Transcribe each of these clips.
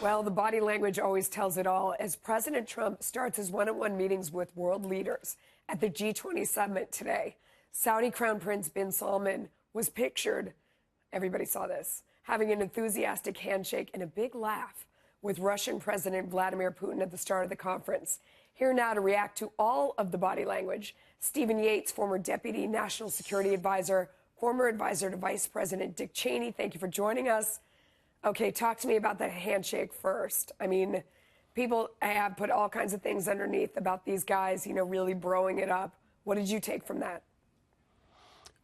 Well, the body language always tells it all. As President Trump starts his one-on-one meetings with world leaders at the G20 summit today, Saudi Crown Prince bin Salman was pictured, everybody saw this, having an enthusiastic handshake and a big laugh with Russian President Vladimir Putin at the start of the conference. Here now to react to all of the body language, Stephen Yates, former Deputy National Security Advisor, former advisor to Vice President Dick Cheney. Thank you for joining us. Okay, talk to me about the handshake first. I mean, people have put all kinds of things underneath about these guys, really broing it up. What did you take from that?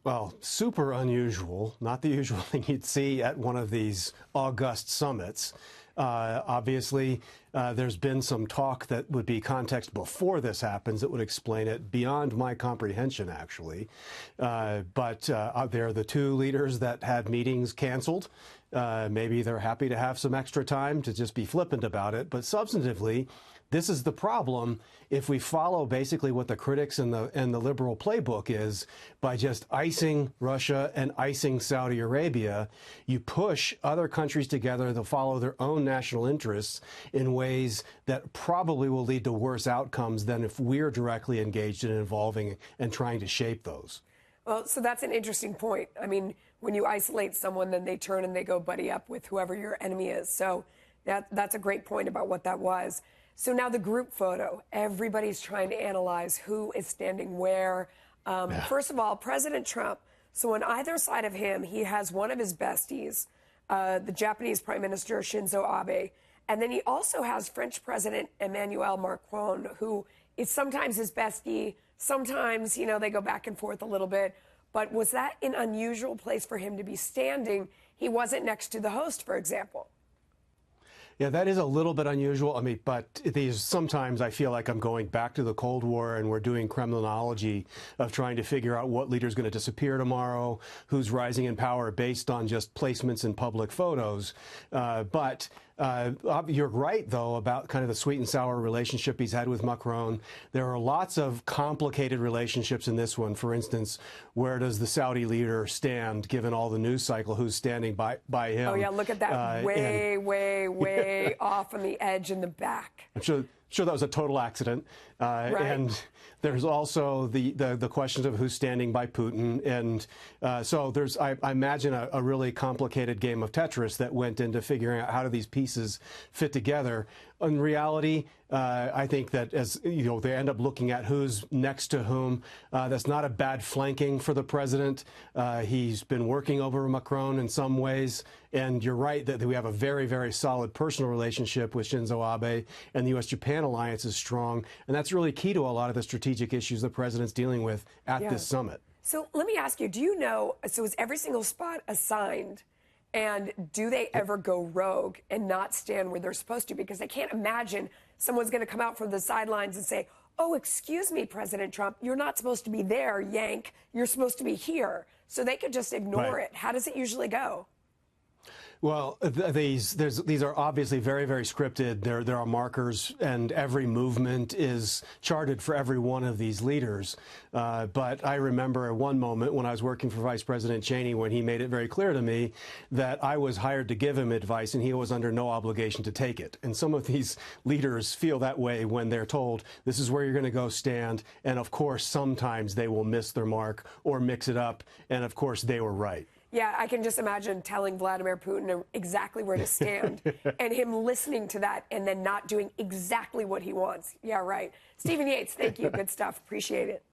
Well, super unusual, not the usual thing you'd see at one of these august summits. Obviously, there's been some talk that would be context before this happens that would explain it beyond my comprehension, actually. But they're the two leaders that had meetings canceled. Maybe they're happy to have some extra time to just be flippant about it. But substantively, this is the problem if we follow basically what the critics and the liberal playbook is. By just icing Russia and icing Saudi Arabia, you push other countries together to follow their own national interests in ways that probably will lead to worse outcomes than if we're directly engaged in involving and trying to shape those. Well, so that's an interesting point. I mean, when you isolate someone, then they turn and they go buddy up with whoever your enemy is. So that's a great point about what that was. So now the group photo, everybody's trying to analyze who is standing where. First of all, President Trump. So on either side of him, he has one of his besties, the Japanese Prime Minister Shinzo Abe. And then he also has French President Emmanuel Macron, who is sometimes his bestie. Sometimes, they go back and forth a little bit. But was that an unusual place for him to be standing? He wasn't next to the host, for example. Yeah, that is a little bit unusual. I mean, but sometimes I feel like I'm going back to the Cold War and we're doing Kremlinology of trying to figure out what leader's going to disappear tomorrow, who's rising in power based on just placements in public photos. But you're right, though, about kind of the sweet and sour relationship he's had with Macron. There are lots of complicated relationships in this one. For instance, where does the Saudi leader stand, given all the news cycle, who's standing by him? Oh, yeah, look at that. Way off on the edge in the back. I'm sure that was a total accident. Right. And there's also the questions of who's standing by Putin. And so there's, I imagine, a really complicated game of Tetris that went into figuring out how do these pieces fit together. In reality, I think that as they end up looking at who's next to whom. That's not a bad flanking for the president. He's been working over Macron in some ways. And you're right that we have a very, very solid personal relationship with Shinzo Abe, and the U.S.-Japan alliance is strong. And that's really key to a lot of the strategic issues the president's dealing with at this summit. So let me ask you, do you know, so is every single spot assigned? And do they ever go rogue and not stand where they're supposed to? Because I can't imagine someone's going to come out from the sidelines and say, oh, excuse me, President Trump, you're not supposed to be there, yank. You're supposed to be here. So they could just ignore it. How does it usually go? Well, these are obviously very, very scripted. There are markers, and every movement is charted for every one of these leaders. But I remember at one moment when I was working for Vice President Cheney when he made it very clear to me that I was hired to give him advice and he was under no obligation to take it. And some of these leaders feel that way when they're told this is where you're going to go stand. And of course, sometimes they will miss their mark or mix it up. And of course, they were right. Yeah, I can just imagine telling Vladimir Putin exactly where to stand and him listening to that and then not doing exactly what he wants. Yeah, right. Stephen Yates, thank you. Good stuff. Appreciate it.